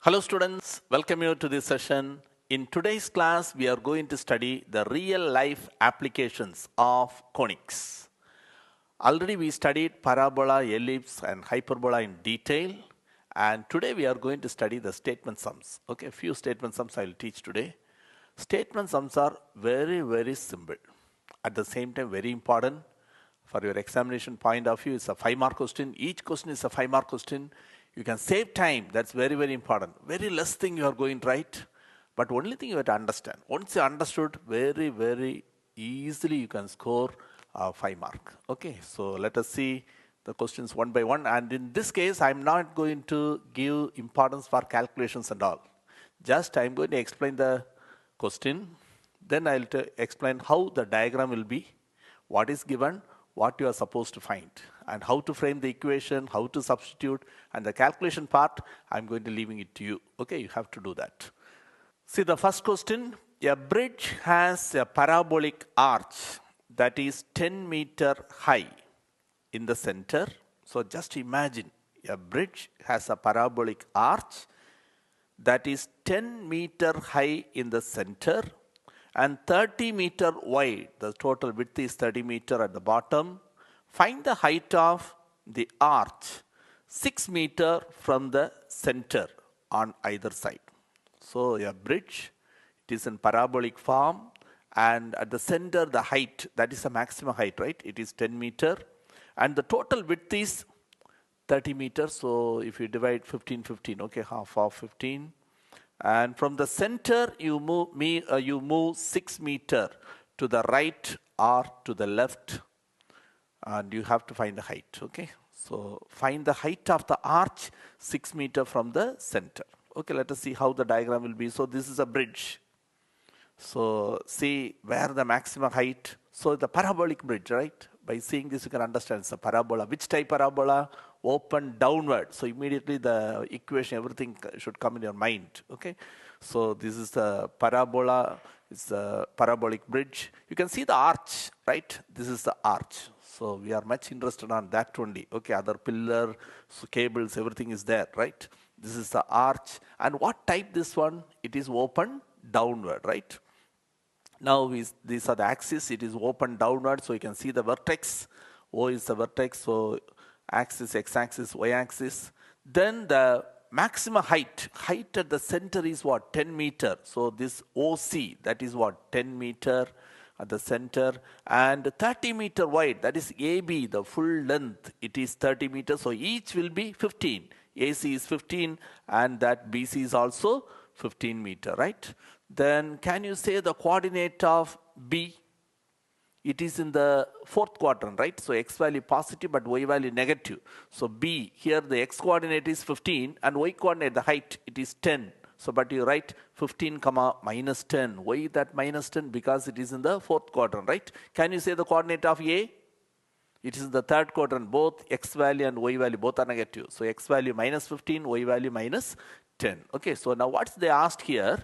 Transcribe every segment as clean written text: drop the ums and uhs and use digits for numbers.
Hello students, welcome you to this session. In today's class, we are going to study the real life applications of conics. Already we studied parabola, ellipse and hyperbola in detail, and today we are going to study the statement sums. Okay, a few statement sums I will teach today. Statement sums are very simple. At the same time very important. For your examination point of view, it's a 5-mark question. Each question is a 5-mark question. You can save time. That's very important. Very less thing you are going to write, but only thing you have to understand. Once you understood, very easily you can score 5-mark. Okay, so let us see the questions one by one. And in this case, I'm not going to give importance for calculations and all. Just I'm going to explain the question. Then I'll explain how the diagram will be, what is given, what you are supposed to find, and how to frame the equation, how to substitute, and the calculation part, I'm going to leaving it to you. Okay, you have to do that. See the first question, a bridge has a parabolic arch that is 10 meter high in the center. So just imagine a bridge has a parabolic arch that is 10 meter high in the center and 30 meter wide. The total width is 30 meter at the bottom. Find the height of the arch 6 meter from the center on either side. So a bridge, it is in parabolic form, and at the center the height, that is the maximum height, right? It is 10 meter and the total width is 30 meters. So if you divide 15, okay, half of 15. And from the center, you move 6 meter to the right or to the left, and you have to find the height. Okay, so find the height of the arch 6 meter from the center. Okay, let us see how the diagram will be. So this is a bridge. So see where the maximum height. So the parabolic bridge, right? By seeing this, you can understand it's a parabola. Which type parabola? Open downward. So immediately the equation, everything should come in your mind. Okay. So this is the parabola. It's a parabolic bridge. You can see the arch, right? This is the arch. So we are much interested on that only. Okay. Other pillar, so cables, everything is there, right? This is the arch. And what type this one? It is open downward, right? Now these are the axes. It is open downward, so you can see the vertex. O is the vertex, so axis, x-axis, y-axis. Then the maximum height at the center is what? 10 meter. So this OC, that is what? 10 meter at the center, and 30 meter wide, that is AB, the full length, it is 30 meters. So each will be 15. AC is 15 and that BC is also 15 meter, right? Then can you say the coordinate of B? It is in the fourth quadrant, right? So x value positive but y value negative. So B, here the x coordinate is 15 and y coordinate, the height, it is 10. So but you write 15 comma minus 10. Why that minus 10? Because it is in the fourth quadrant, right? Can you say the coordinate of A? It is in the third quadrant. Both x value and y value both are negative. So x value minus 15, y value minus 10. Okay, so now what's they asked here?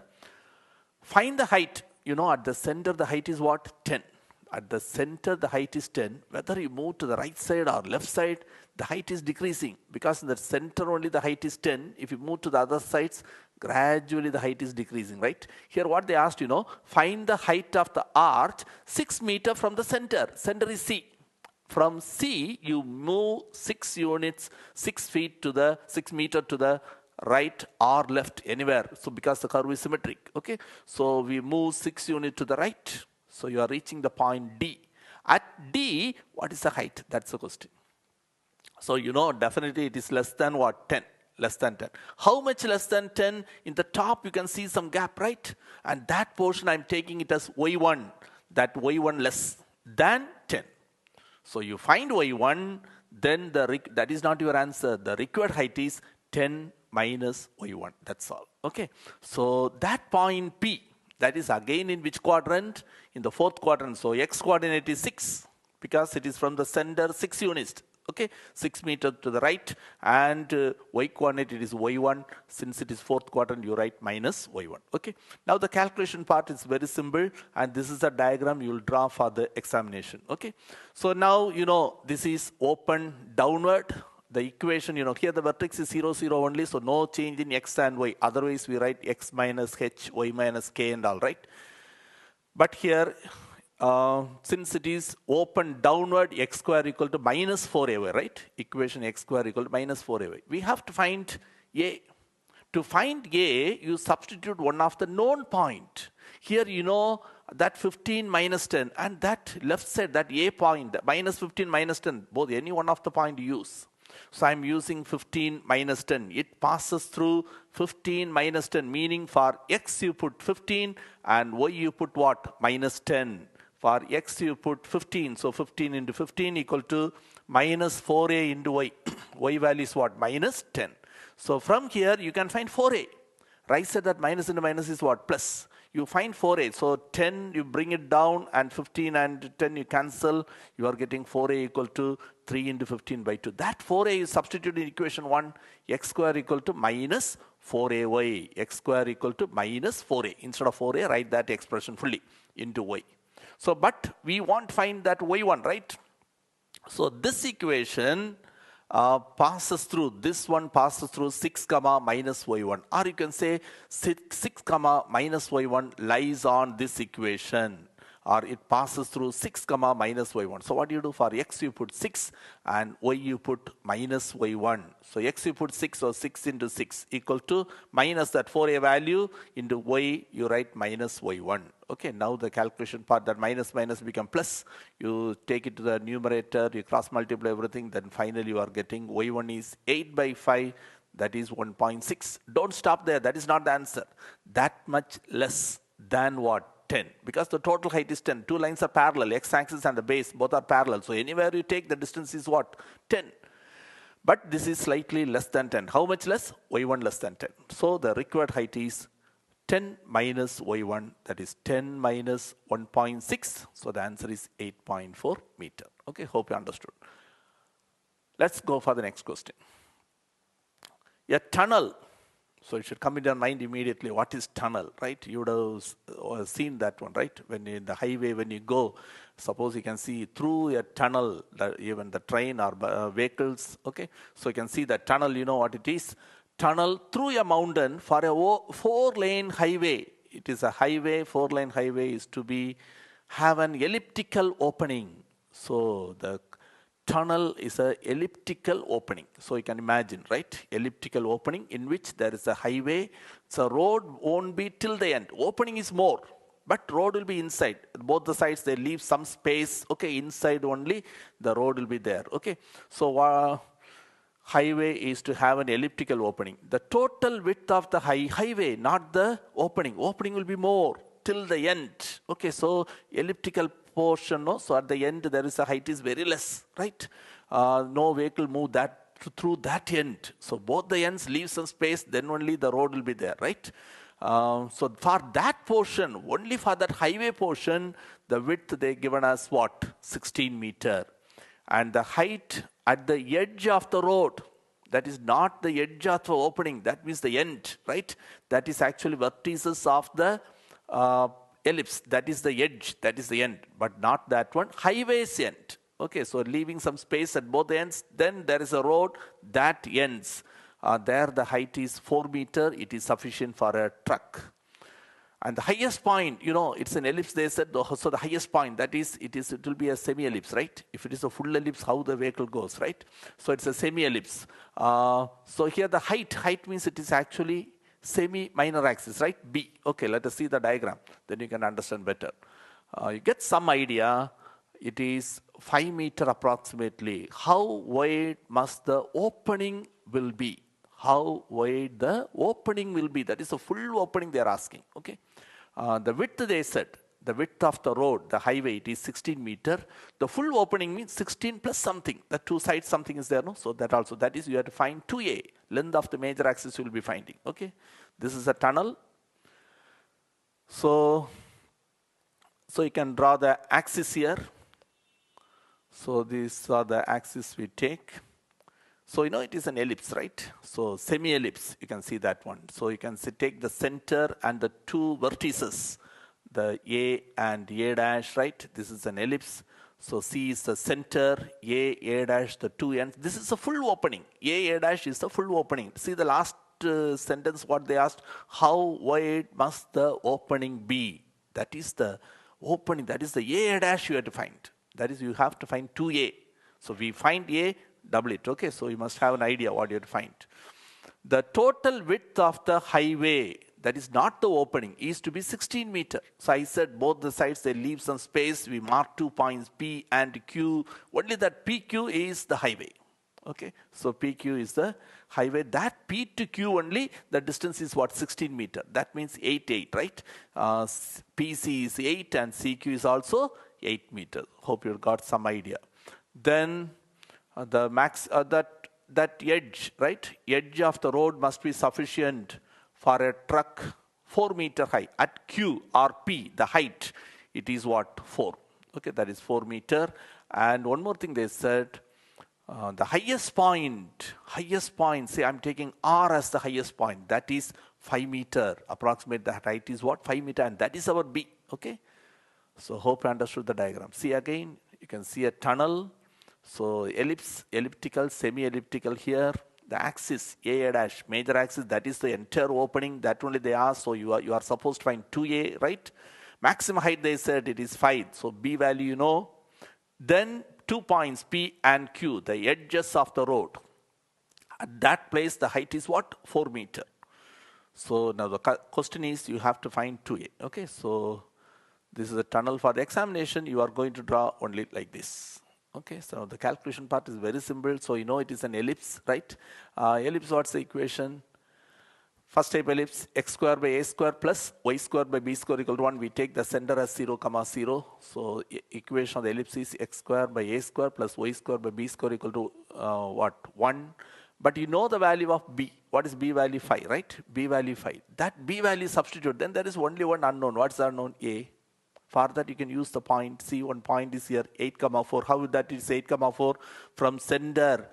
Find the height. You know, at the center the height is what? 10. At the center the height is 10. Whether you move to the right side or left side, the height is decreasing, because in the center only the height is 10. If you move to the other sides, gradually the height is decreasing, right? Here what they asked, you know, find the height of the arch 6 meter from the center. Center is C. From C you move 6 units, 6 feet to the 6 meter to the right or left, anywhere. So because the curve is symmetric. Okay, so we move 6 units to the right. So you are reaching the point D. At D, what is the height? That's the question. So you know definitely it is less than what? 10. Less than 10. How much less than 10? In the top you can see some gap, right? And that portion I'm taking it as y1. That y1 less than 10. So you find y1, then that is not your answer. The required height is 10 minus y1. That's all. Okay. So that point P, that is again in which quadrant? In the fourth quadrant. So x coordinate is 6, because it is from the center 6 units. Okay, 6 meter to the right, and y coordinate it is y1. Since it is fourth quadrant, you write minus y1. Okay. Now the calculation part is very simple, and this is a diagram you will draw for the examination. Okay. So now you know this is open downward, the equation, here the vertex is 0, 0 only, so no change in x and y. Otherwise, we write x minus h, y minus k and all, right? But here, since it is open downward, x square equal to minus 4ay, right? Equation x square equal to minus 4ay. We have to find a. To find a, you substitute one of the known point. Here you know that 15 minus 10 and that left side, that a point, minus 15 minus 10, both any one of the point you use. So I'm using 15 minus 10. It passes through 15 minus 10, meaning for x you put 15 and y you put what? Minus 10. For x you put 15. So 15 into 15 equal to minus 4a into y. Y value is what? Minus 10. So from here you can find 4a. Right side that minus into minus is what? Plus. You find 4a. So 10 you bring it down and 15 and 10 you cancel. You are getting 4a equal to 3 into 15 by 2. That 4a is substituted in equation 1. X square equal to minus 4ay. X square equal to minus 4a. Instead of 4a, write that expression fully into y. So but we want to find that y1, right? So this equation passes through, this one passes through 6 comma minus y1, or you can say 6 comma minus y1 lies on this equation, or it passes through 6 comma minus y1. So what do you do? For x you put 6 and y you put minus y1. So x you put 6, or 6 into 6 equal to minus that 4a value into y you write minus y1. Okay, now the calculation part, that minus minus become plus. You take it to the numerator, you cross multiply everything, then finally you are getting y1 is 8 by 5, that is 1.6. Don't stop there, that is not the answer. That much less than what? 10, because the total height is 10. Two lines are parallel, x-axis and the base both are parallel. So anywhere you take, the distance is what? 10. But this is slightly less than 10. How much less? y1 less than 10. So the required height is 10 minus y1, that is 10 minus 1.6. So the answer is 8.4 meter. Okay, hope you understood. Let's go for the next question. A tunnel. So it should come in your mind immediately, what is tunnel, right? You would have seen that one, right? When in the highway, when you go, suppose you can see through a tunnel, even the train or vehicles, okay? So you can see that tunnel, you know what it is? Tunnel through a mountain for a 4-lane highway. It is a highway, 4-lane highway is to be, have an elliptical opening. So the tunnel is a elliptical opening. So you can imagine, right? Elliptical opening in which there is a highway. So road won't be till the end. Opening is more, but road will be inside. Both the sides, they leave some space. Okay, inside only the road will be there. Okay, so highway is to have an elliptical opening. The total width of the highway, not the opening. Opening will be more till the end. Okay, so elliptical portion, no? So at the end there is a height is very less, right? No vehicle move that through that end. So both the ends leave some space, then only the road will be there, right? So for that portion, only for that highway portion, the width they given us what? 16 meter. And the height at the edge of the road, that is not the edge of the opening, that means the end, right? That is actually vertices of the ellipse, that is the edge, that is the end, but not that one. Highway's end. Okay, so leaving some space at both ends, then there is a road that ends. There the height is 4 meter, it is sufficient for a truck. And the highest point, you know, it's an ellipse, they said, so the highest point, that is, it will be a semi-ellipse, right? If it is a full ellipse, how the vehicle goes, right? So it's a semi-ellipse. So here the height means it is actually semi-minor axis, right? B. Okay, let us see the diagram. Then you can understand better. You get some idea. It is 5 meter approximately. How wide must the opening will be? How wide the opening will be? That is a full opening they are asking. Okay. The width they said, the width of the road, the highway, it is 16 meter. The full opening means 16 plus something. The two sides something is there, no? So that also, that is you have to find 2a. Length of the major axis you will be finding. Okay. This is a tunnel. So you can draw the axis here. So these are the axes we take. So you know it is an ellipse, right? So semi-ellipse, you can see that one. So you can take the center and the two vertices, the A and A dash, right? This is an ellipse. So C is the center, A dash, the two ends. This is the full opening. A dash is the full opening. See the last sentence, what they asked, how wide must the opening be? That is the opening, that is the A dash you have to find. That is, you have to find 2A. So we find A, double it, okay? So you must have an idea what you have to find. The total width of the highway, that is not the opening, is to be 16 meter. So I said both the sides, they leave some space. We mark 2 points, P and Q. Only that PQ is the highway. Okay, so PQ is the highway. That P to Q only, the distance is what? 16 meter. That means 8, right? PC is 8 and CQ is also 8 meter. Hope you got some idea. Then the max, that edge, right? Edge of the road must be sufficient for a truck 4 meter high. At Q or P, the height, it is what? 4. Okay, that is 4 meter. And one more thing they said, the highest point, say I'm taking R as the highest point, that is 5 meter. Approximate the height is what? 5 meter, and that is our B. Okay, so hope you understood the diagram. See again, you can see a tunnel. So ellipse, elliptical, semi-elliptical here. The axis, A dash, major axis, that is the entire opening. That only they asked. So you are supposed to find 2A, right? Maximum height, they said it is 5. So B value you know. Then 2 points, P and Q, the edges of the road. At that place, the height is what? 4 meter. So now the question is, you have to find 2A. Okay, so this is a tunnel for the examination. You are going to draw only like this. Okay, so the calculation part is very simple. So you know it is an ellipse, right? Ellipse, what's the equation? First type ellipse, x square by a square plus y square by b square equal to 1. We take the center as 0, 0. So equation of the ellipse is x square by a square plus y square by b square equal to what? 1. But you know the value of b. What is b value? 5, right? B value 5. That b value substitute. Then there is only one unknown. What's the unknown? A. For that you can use the point. See, one point is here, 8, 4. How that is 8, 4? From center,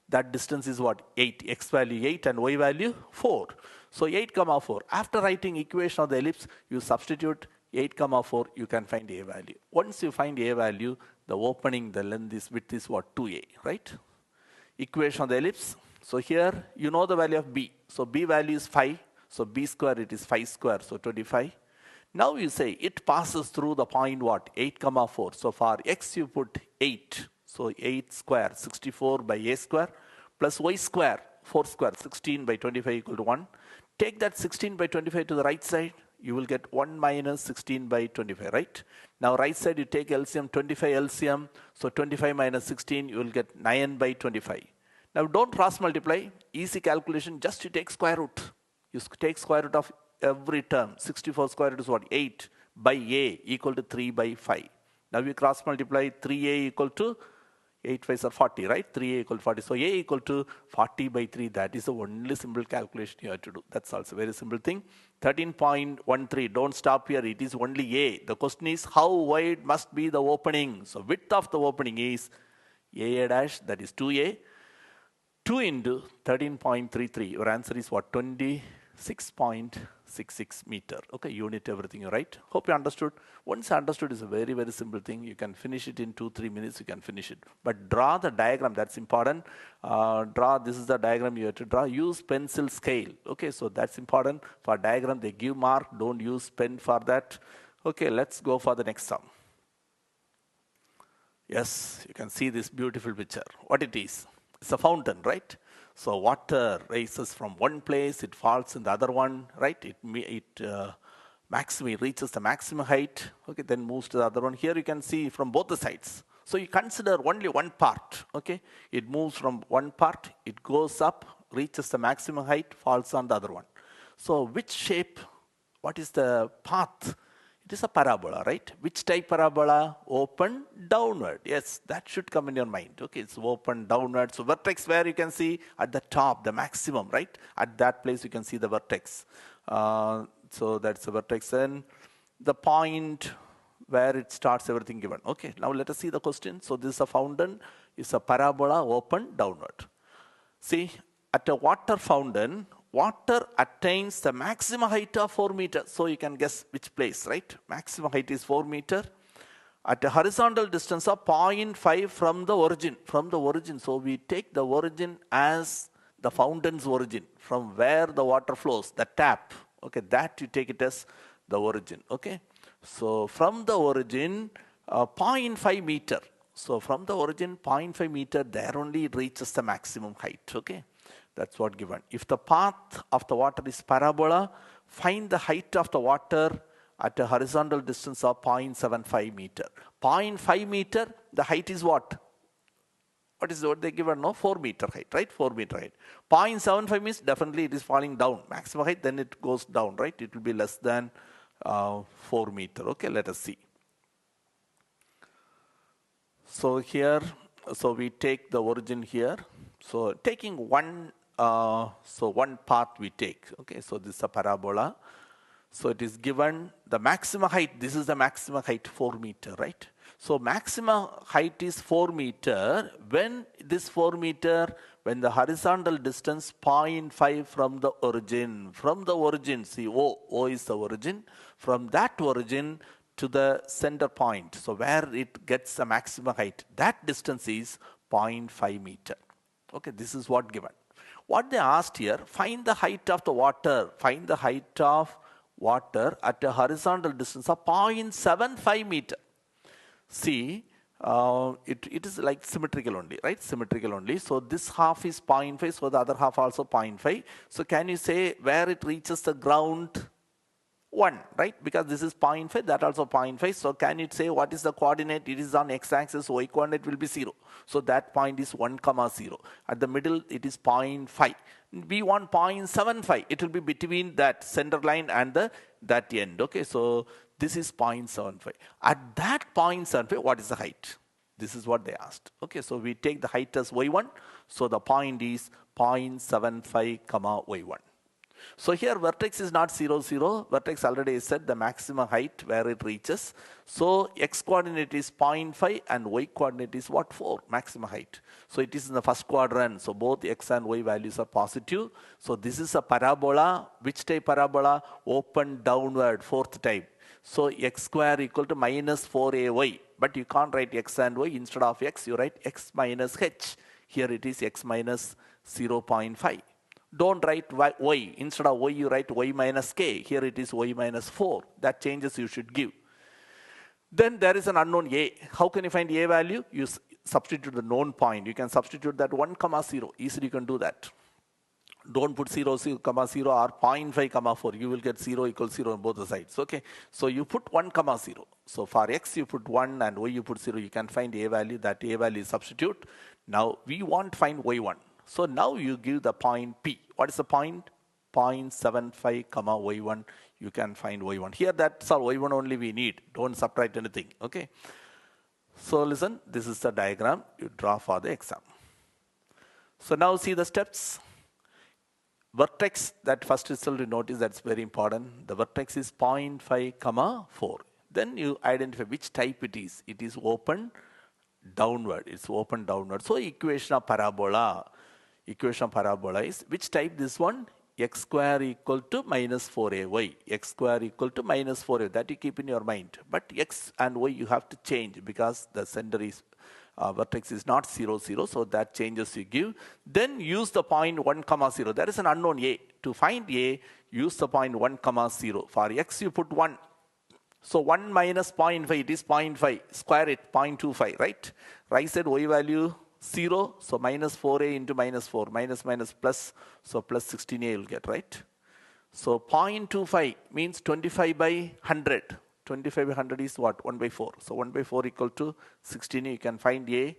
that distance is what? 8. X value 8 and y value 4. So 8, 4. After writing equation of the ellipse, you substitute 8, 4. You can find A value. Once you find A value, the opening, the length is, width is what? 2A, right? Equation of the ellipse. So here, you know the value of B. So B value is 5. So B square, it is 5 square. So 25. Now you say it passes through the point what? 8, 4. So for x you put 8. So 8 square, 64 by a square plus y square, 4 square, 16 by 25 equal to 1. Take that 16 by 25 to the right side. You will get 1 minus 16 by 25, right? Now right side you take LCM, 25 LCM. So 25 minus 16, you will get 9 by 25. Now don't cross multiply. Easy calculation, just you take square root. You take square root of every term. 64 square root is what? 8 by A equal to 3 by 5. Now we cross multiply 3A equal to 8 5s are 40, right? 3A equal to 40. So A equal to 40 by 3. That is the only simple calculation you have to do. That's also a very simple thing. 13.13. Don't stop here. It is only A. The question is how wide must be the opening? So width of the opening is A dash, that is 2A. 2 into 13.33. Your answer is what? 26.66 meter. Okay, unit everything, right? Hope you understood. Once understood, is a very, very simple thing. You can finish it in 2-3 minutes. You can finish it. But draw the diagram. That's important. This is the diagram you have to draw. Use pencil scale. Okay, so that's important. For diagram, they give mark. Don't use pen for that. Okay, let's go for the next sum. Yes, you can see this beautiful picture. What it is? It's a fountain, right? So water rises from one place, it falls in the other one, right? It reaches the maximum height, okay, then moves to the other one. Here you can see from both the sides. So you consider only one part, okay? It moves from one part, it goes up, reaches the maximum height, falls on the other one. So which shape, what is the path? It is a parabola, right? Which type parabola? Open downward. Yes, that should come in your mind. Okay, it's open downward. So vertex where you can see at the top, the maximum, right? At that place you can see the vertex. So that's the vertex. And the point where it starts, everything given. Okay, now let us see the question. So this is a fountain. It's a parabola open downward. See, at a water fountain, water attains the maximum height of 4 meters. So you can guess which place, right? Maximum height is 4 meters. at a horizontal distance of 0.5 from the origin. So we take the origin as the fountain's origin, from where the water flows, the tap. Okay, that you take it as the origin. Okay, so from the origin, 0.5 meter. So from the origin, 0.5 meter, there only it reaches the maximum height. Okay, that's what given. If the path of the water is parabola, find the height of the water at a horizontal distance of 0.75 meter. 0.5 meter, the height is what? What is what they given? No, 4 meter height, right? 4 meter height. 0.75 means definitely it is falling down. Maximum height, then it goes down, right? It will be less than 4 meter. Okay, let us see. So here, so we take the origin here. So taking one path we take. Okay, so this is a parabola. So it is given the maximum height. This is the maximum height, 4 meter, right? So maximum height is 4 meter. When this 4 meter, when the horizontal distance 0.5 from the origin, see O is the origin. From that origin to the center point, so where it gets the maximum height, that distance is 0.5 meter. Okay, this is what given. What they asked here, find the height of the water. Find the height of water at a horizontal distance of 0.75 meter. See, it is like symmetrical only, right? Symmetrical only. So this half is 0.5, so the other half also 0.5. So can you say where it reaches the ground? 1, right? Because this is 0.5, that also 0.5. So can you say what is the coordinate? It is on x-axis, y coordinate will be 0. So that point is 1, 0. At the middle, it is 0.5. We want 0.75. It will be between that center line and that end. Okay, so this is 0.75. At that 0.75, what is the height? This is what they asked. Okay, so we take the height as y1. So the point is 0.75, y1. So here vertex is not 0, 0. Vertex already is set the maximum height where it reaches. So x coordinate is 0.5 and y coordinate is what? 4, maximum height. So it is in the first quadrant. So both x and y values are positive. So this is a parabola. Which type parabola? Open downward, 4th type. So x square equal to minus 4ay. But you can't write x and y. Instead of x, you write x minus h. Here it is x minus 0.5. Don't write y. Instead of y, you write y minus k. Here it is y minus 4. That changes you should give. Then there is an unknown a. How can you find a value? You substitute the known point. You can substitute that 1, 0. Easily you can do that. Don't put 0, 0, or 0.5, 4. You will get 0 equals 0 on both the sides. Okay. So you put 1, 0. So for x you put 1 and y you put 0. You can find a value. That a value is substitute. Now we want to find y1. So now you give the point P. What is the point? 0.75, y1. You can find y1. Here that's all y1 only we need. Don't subtract anything. Okay. So listen, this is the diagram you draw for the exam. So now see the steps. Vertex, that first result you notice, that's very important. The vertex is 0.5, 4. Then you identify which type it is. It is open downward. It's open downward. So equation of parabola. Equation of parabola is which type? This one, x square equal to minus 4ay. X square equal to minus 4a. That you keep in your mind. But x and y you have to change because the center is vertex is not 0, 0. So that changes you give. Then use the point 1, 0. There is an unknown a. To find a, use the point 1, 0. For x you put 1. So 1 minus 0.5, it is 0.5. Square it, 0.25, right? Right side y value 0, so minus 4a into minus 4, minus minus plus, so plus 16a you'll get, right? So 0.25 means 25 by 100. 25 by 100 is what? 1 by 4. So 1 by 4 equal to 16a. You can find a.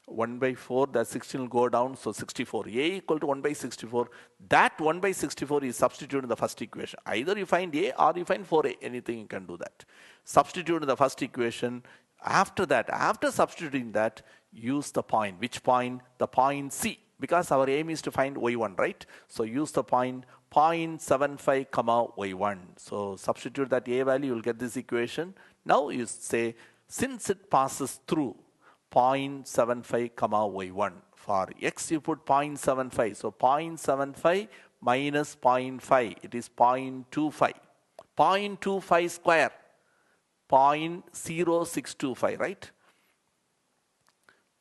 1 by 4, that 16 will go down, so 64. A equal to 1 by 64. That 1 by 64 is substituted in the first equation. Either you find a or you find 4a. Anything you can do that. Substitute in the first equation. After that, after substituting that, use the point. Which point? The point C. Because our aim is to find y1, right? So use the point 0.75, y1. So substitute that a value, you will get this equation. Now you say, since it passes through 0.75, y1. For x you put 0.75. So 0.75 minus 0.5. It is 0.25. 0.25 square. 0.0625, right?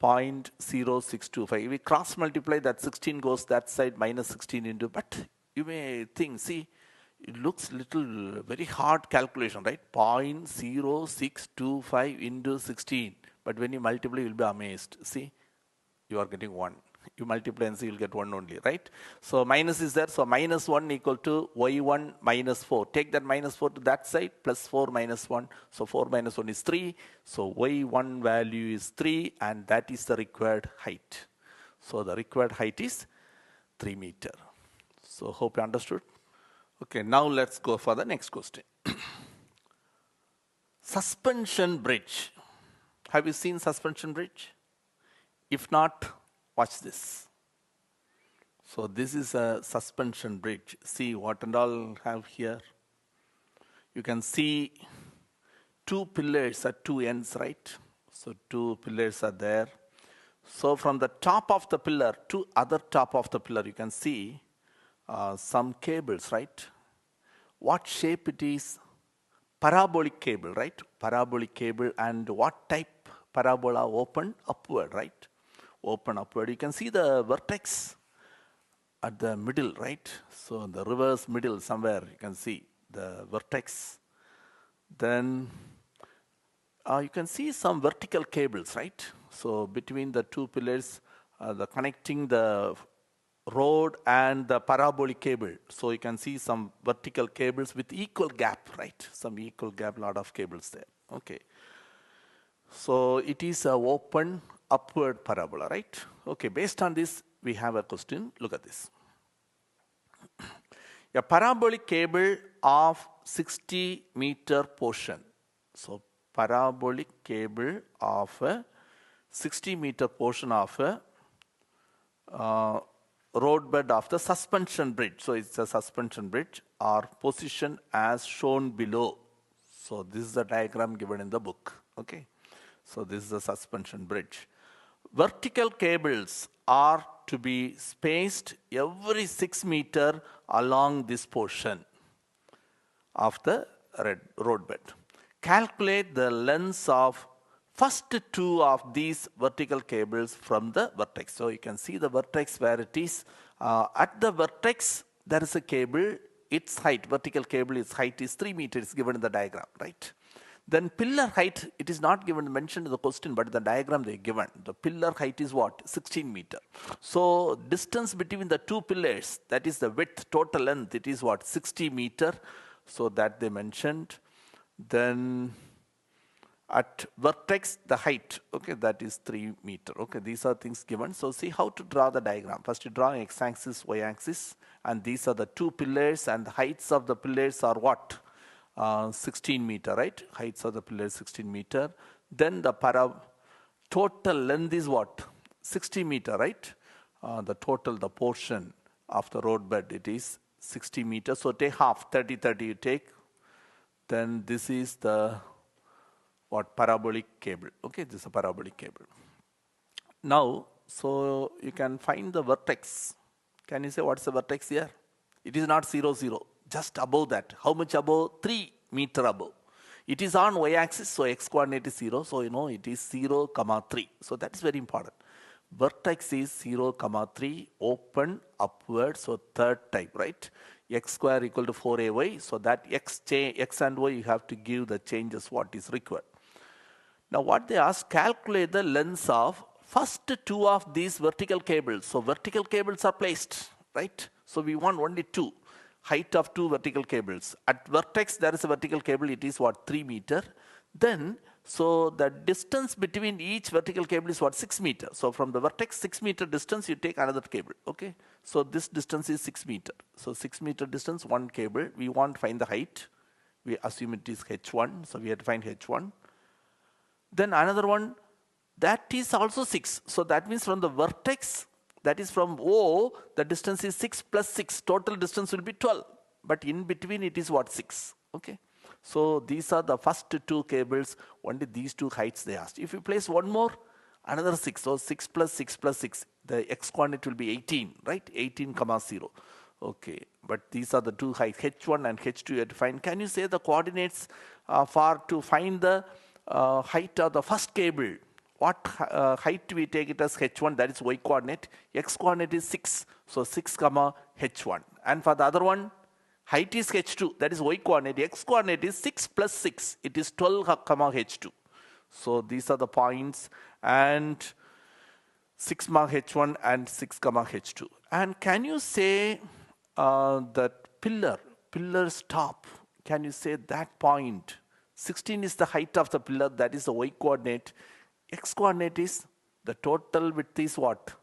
0.0625. We cross multiply, that 16 goes that side, minus 16 into, but you may think, see, it looks little very hard calculation, right? 0.0625 into 16. But when you multiply, you'll be amazed. See, you are getting 1. You multiply and see, you'll get 1 only, right? So minus is there. So minus 1 equal to y1 minus 4. Take that minus 4 to that side, plus 4 minus 1. So 4 minus 1 is 3. So y1 value is 3, and that is the required height. So the required height is 3 meter. So hope you understood. Okay, now let's go for the next question. Suspension bridge. Have you seen suspension bridge? If not, watch this. So this is a suspension bridge. See what and all have here. You can see 2 pillars at 2 ends, right? So 2 pillars are there. So from the top of the pillar to other top of the pillar, you can see some cables, right? What shape it is? Parabolic cable, right? Parabolic cable. And what type parabola? Open upward, right? Open upward. You can see the vertex at the middle, right? So the reverse middle somewhere you can see the vertex. Then you can see some vertical cables, right? So between the 2 pillars, the connecting the road and the parabolic cable. So you can see some vertical cables with equal gap, right? Some equal gap, lot of cables there. Okay. So it is a open upward parabola, right? Okay, based on this, we have a question. Look at this. A parabolic cable of 60 meter portion. So parabolic cable of a 60 meter portion of a roadbed of the suspension bridge. So it's a suspension bridge are positioned as shown below. So this is the diagram given in the book. Okay. So this is the suspension bridge. Vertical cables are to be spaced every 6 meter along this portion of the roadbed. Calculate the lengths of first 2 of these vertical cables from the vertex. So you can see the vertex where it is. At the vertex, there is a cable. Its height, vertical cable, its height is 3 meters given in the diagram, right? Then pillar height, it is not given, mentioned in the question, but in the diagram they given. The pillar height is what? 16 meter. So distance between the 2 pillars, that is the width, total length, it is what? 60 meter. So that they mentioned. Then at vertex, the height, okay, that is 3 meter. Okay, these are things given. So see how to draw the diagram. First you draw x-axis, y-axis, and these are the 2 pillars, and the heights of the pillars are what? 16 meter, right? Heights of the pillars 16 meter. Then the total length is what? 60 meter, right? The total, the portion of the roadbed, it is 60 meters. So take half, 30, 30 you take. Then this is the what? Parabolic cable. Okay, this is a parabolic cable. Now, so you can find the vertex. Can you say what's the vertex here? It is not 0, 0. Just above that. How much above? 3 meter above. It is on y-axis, so x coordinate is 0. So you know it is 0, 3. So that is very important. Vertex is 0, 3, open, upward. So third type, right? X square equal to 4ay. So that x and y you have to give the changes what is required. Now what they ask, calculate the lengths of first 2 of these vertical cables. So vertical cables are placed, right? So we want only 2. Height of 2 vertical cables. At vertex, there is a vertical cable. It is what? 3 meter. Then, so the distance between each vertical cable is what? 6 meter. So from the vertex, 6 meter distance, you take another cable. Okay. So this distance is 6 meter. So 6 meter distance, 1 cable. We want to find the height. We assume it is h1. So we have to find h1. Then another one, that is also 6. So that means from the vertex, that is from O, the distance is 6 plus 6. Total distance will be 12. But in between it is what? 6. Okay. So these are the first 2 cables. Only these 2 heights they asked. If you place one more, another 6. So 6 plus 6 plus 6. The x coordinate will be 18, right? 18, 0. Okay, but these are the two heights, h1 and h2 you have to find. Can you say the coordinates for to find the height of the first cable? What height we take it as h1, that is y coordinate, x coordinate is 6, so 6 comma h1. And for the other one, height is h2, that is y coordinate, x coordinate is 6 plus 6, it is 12 comma h2. So these are the points, and 6 comma h1 and 6 comma h2. And can you say that pillar's top, can you say that point? 16 is the height of the pillar, that is the y coordinate. X coordinate is, the total width is what?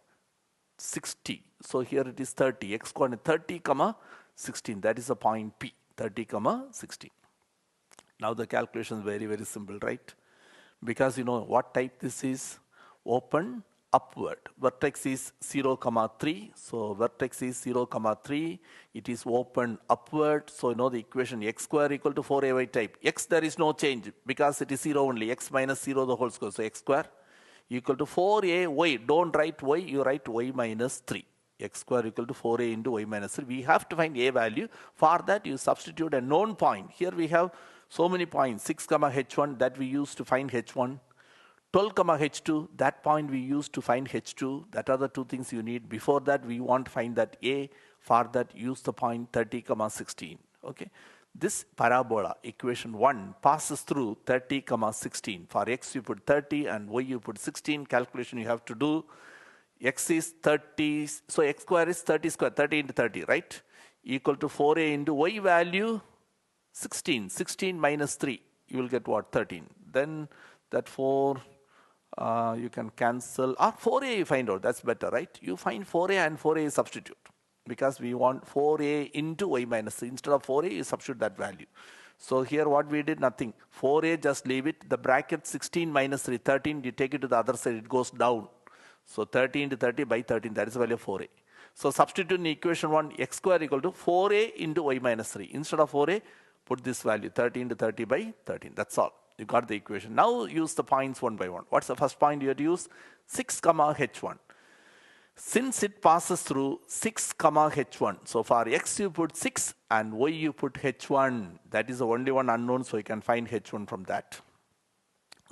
60. So here it is 30. X coordinate 30 comma 16. That is the point P. 30 comma 16. Now the calculation is very, very simple, right? Because you know what type this is? Open upward. Vertex is 0 comma 3. So vertex is 0 comma 3. It is open upward. So you know the equation x square equal to 4ay type. X there is no change because it is 0 only. X minus 0 the whole square. So x square equal to 4ay. Don't write y, you write y minus 3. X square equal to 4a into y minus 3. We have to find a value. For that you substitute a known point. Here we have so many points. 6 comma h1 that we use to find h1. 12 comma h2, that point we use to find h2. That are the two things you need. Before that we want to find that a. For that use the point 30 comma 16. Okay. This parabola equation 1 passes through 30 comma 16. For x you put 30 and y you put 16. Calculation you have to do. X is 30, so x square is 30 square, 30 into 30, right? Equal to 4a into y value 16. 16 minus 3, you will get what? 13. Then that 4, you can cancel, or 4a you find out, that's better, right? You find 4a and 4a substitute, because we want 4a into y minus 3. Instead of 4a, you substitute that value. So here what we did, nothing. 4a, just leave it. The bracket 16 minus 3, 13, you take it to the other side, it goes down. So 30 into 30 by 13, that is the value of 4a. So substitute in equation 1, x square equal to 4a into y minus 3. Instead of 4a, put this value, 30 into 30 by 13. That's all. You got the equation. Now use the points one by one. What's the first point you have to use? 6 comma h1. Since it passes through 6 comma h1, so for x you put 6 and y you put h1. That is the only one unknown, so you can find h1 from that.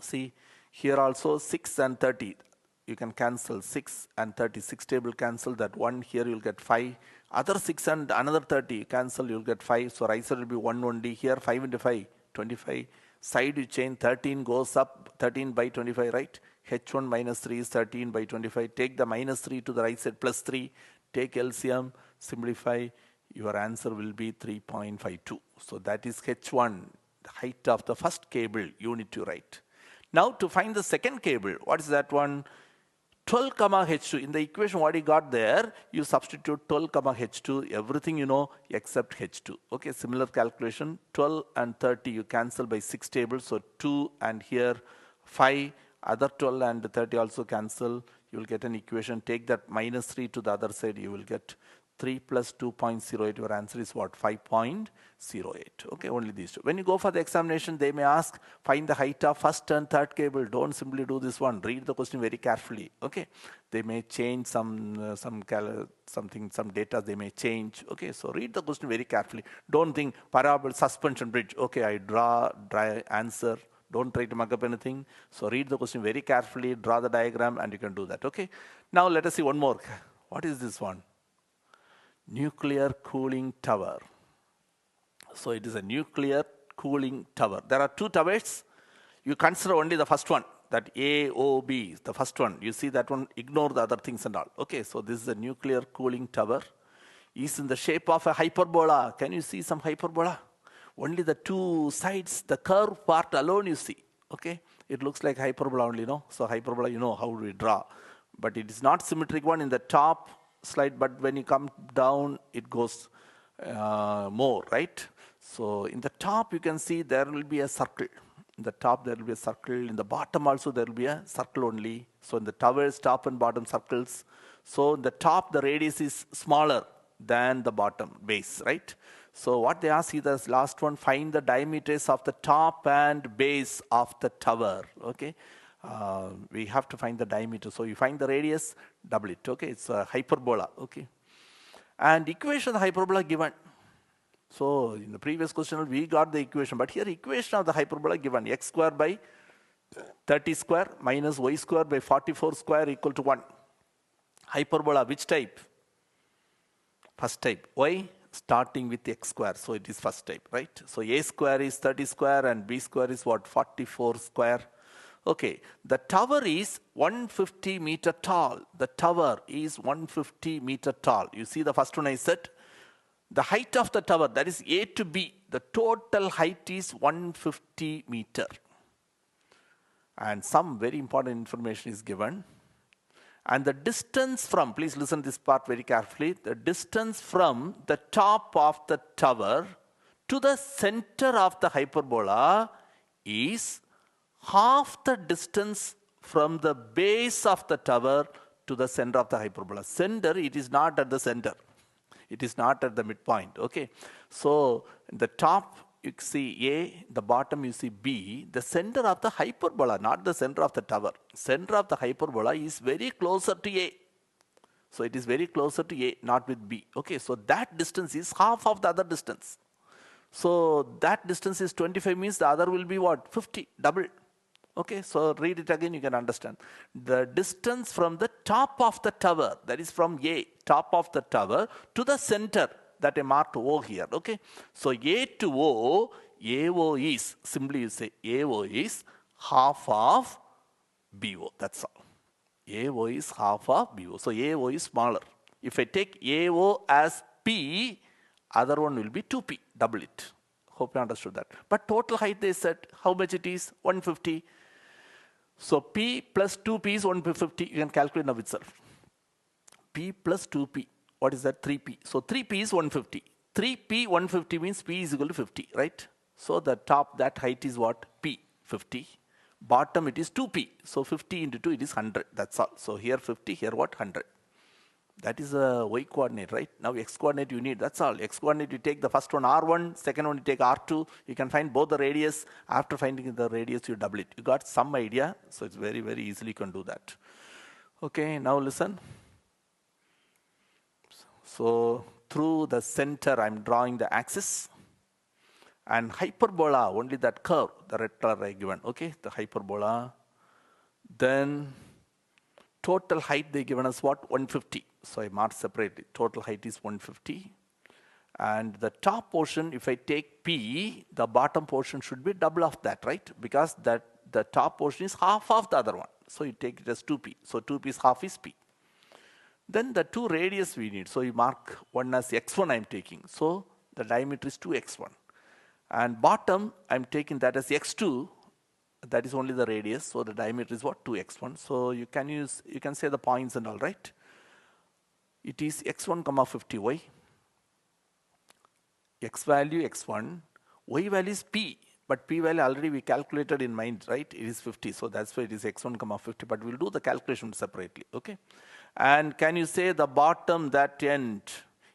See, here also 6 and 30. You can cancel 6 and 30. 6 table cancel that 1. Here you will get 5. Other 6 and another 30 cancel, you will get 5. So right side will be 1 only. Here 5 into 5, 25. Side you change, 13 goes up, 13 by 25, right? h1 minus 3 is 13 by 25. Take the minus 3 to the right side, plus 3. Take LCM, simplify. Your answer will be 3.52. So that is h1, the height of the first cable you need to write. Now to find the second cable, what is that one? 12 comma h2. In the equation what you got there, you substitute 12 comma h2, everything you know except h2. Okay, similar calculation. 12 and 30 you cancel by 6 tables, so 2 and here 5. Other 12 and 30 also cancel. You will get an equation. Take that minus 3 to the other side, you will get 3 plus 2.08. Your answer is what? 5.08. Okay, only these two. When you go for the examination, they may ask, find the height of first and third cable. Don't simply do this one. Read the question very carefully. Okay, they may change some data. They may change. Okay, so read the question very carefully. Don't think parabola, suspension bridge. Okay, I draw answer. Don't try to mug up anything. So read the question very carefully. Draw the diagram, and you can do that. Okay. Now let us see one more. What is this one? Nuclear cooling tower. So it is a nuclear cooling tower. There are two towers. You consider only the first one, that AOB, the first one. You see that one, ignore the other things and all. Okay, so this is a nuclear cooling tower. Is in the shape of a hyperbola. Can you see some hyperbola? Only the two sides, the curved part alone you see. Okay, it looks like hyperbola only, no? So hyperbola, you know how we draw. But it is not symmetric one in the top slide, but when you come down, it goes more, right? So in the top, you can see there will be a circle. In the top, there will be a circle. In the bottom also, there will be a circle only. So in the towers, top and bottom circles. So in the top, the radius is smaller than the bottom base, right? So what they ask is the last one, find the diameters of the top and base of the tower, okay? We have to find the diameter. So you find the radius, double it, okay? It's a hyperbola, okay? And equation of the hyperbola given. So in the previous question we got the equation, but here equation of the hyperbola given, x square by 30 square minus y square by 44 square equal to 1. Hyperbola, which type? First type. Why? Starting with x square, so it is first type, right? So a square is 30 square and b square is what? 44 square. Okay, the tower is 150 meter tall. The tower is 150 meter tall. You see the first one I said? The height of the tower, that is A to B, the total height is 150 meter. And some very important information is given. And the distance from, please listen this part very carefully, the distance from the top of the tower to the center of the hyperbola is half the distance from the base of the tower to the center of the hyperbola. Center, it is not at the center. It is not at the midpoint, okay? So, the top you see A, the bottom you see B, the center of the hyperbola, not the center of the tower. Center of the hyperbola is very closer to A. So, it is very closer to A, not with B, okay? So, that distance is half of the other distance. So, that distance is 25 means the other will be what? 50, double. Okay, so read it again, you can understand. The distance from the top of the tower, that is from A, top of the tower, to the center, that I marked O here, okay. So A to O, AO is, simply you say AO is half of BO, that's all. AO is half of BO, so AO is smaller. If I take AO as P, other one will be 2P, double it. Hope you understood that. But total height they said, how much it is? 150. So P plus 2P is 150. You can calculate now itself. P plus 2P. What is that? 3P. So 3P is 150. 3P 150 means P is equal to 50, right? So the top, that height is what? P, 50. Bottom it is 2P. So 50 into 2 it is 100. That's all. So here 50, here what? 100. That is a y coordinate, right? Now x coordinate you need, that's all. X coordinate you take the first one R1, second one you take R2. You can find both the radius. After finding the radius you double it. You got some idea, so it's very, very easily you can do that. Okay, now listen. So through the center I'm drawing the axis. And hyperbola, only that curve, the red color I given, okay? The hyperbola. Then total height they given us what? 150. So I marked separately. Total height is 150. And the top portion, if I take P, the bottom portion should be double of that, right? Because that the top portion is half of the other one. So you take it as 2P. So 2P is half is P. Then the two radius we need. So you mark one as x1 I'm taking. So the diameter is 2x1. And bottom I'm taking that as x2. That is only the radius, so the diameter is what? 2x1. So you can say the points and all, right? It is x1 comma 50 y. X value x1, y value is p, but p value already we calculated in mind, right? It is 50, so that's why it is x1 comma 50, but we'll do the calculation separately, okay? And can you say the bottom, that end,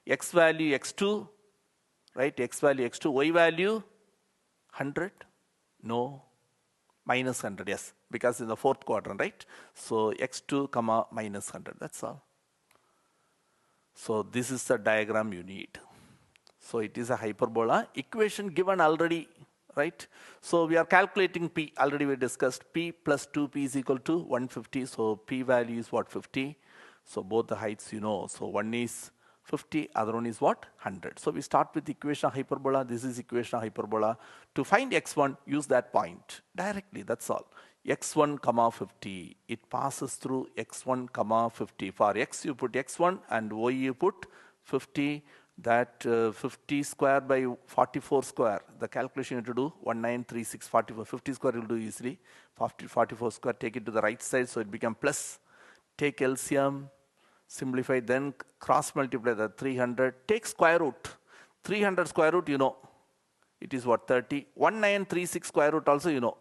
x value x2, right? X value x2, y value 100? No. Minus 100, yes, because in the fourth quadrant, right? So x2 comma minus 100, that's all. So this is the diagram you need. So it is a hyperbola. Equation given already, right? So we are calculating P, already we discussed P plus 2P is equal to 150. So P value is what? 50. So both the heights you know. So one is 50, other one is what? 100. So we start with equation of hyperbola. This is equation of hyperbola. To find x1, use that point directly, that's all. x1 comma 50. It passes through x1 comma 50. For x you put x1 and y you put 50. That 50 square by 44 square. The calculation you have to do 1936 44. 50 square you will do easily. 44 square, take it to the right side, so it become plus. Take LCM. Simplify, then cross multiply the 300, take square root. 300 square root, you know, it is what? 30. 1936 square root also, you know,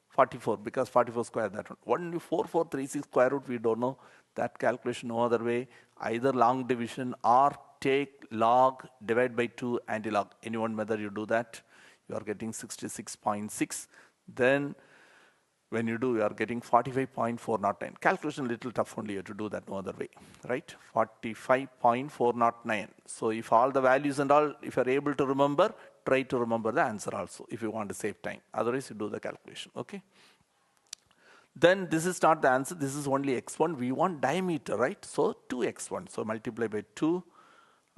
44, because 44 square that one. Only 4436 square root we don't know. That calculation no other way. Either long division or take log, divide by 2, anti-log. Any one method you do that, you are getting 66.6. Then when you do, you are getting 45.409. Calculation little tough only, you have to do that no other way, right? 45.409. So if all the values and all, if you are able to remember, try to remember the answer also if you want to save time. Otherwise, you do the calculation, okay? Then this is not the answer, this is only x1. We want diameter, right? So 2x1. So multiply by 2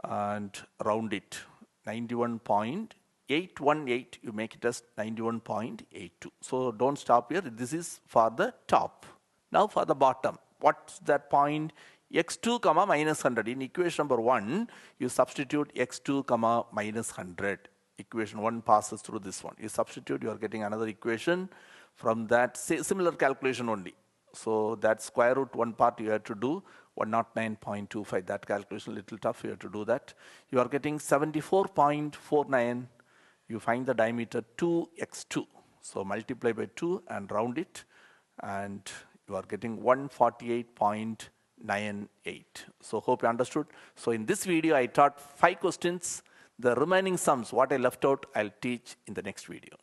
and round it. 91.818, you make it as 91.82. So don't stop here. This is for the top. Now for the bottom. What's that point? x2 comma minus 100. In equation number 1, you substitute x2 comma minus 100. Equation 1 passes through this one. You substitute, you are getting another equation. From that, similar calculation only. So that square root one part you have to do, 109.25. That calculation little tough, you have to do that. You are getting 74.49. You find the diameter 2x2. So multiply by 2 and round it. And you are getting 148.98. So hope you understood. So in this video, I taught 5 questions. The remaining sums, what I left out, I'll teach in the next video.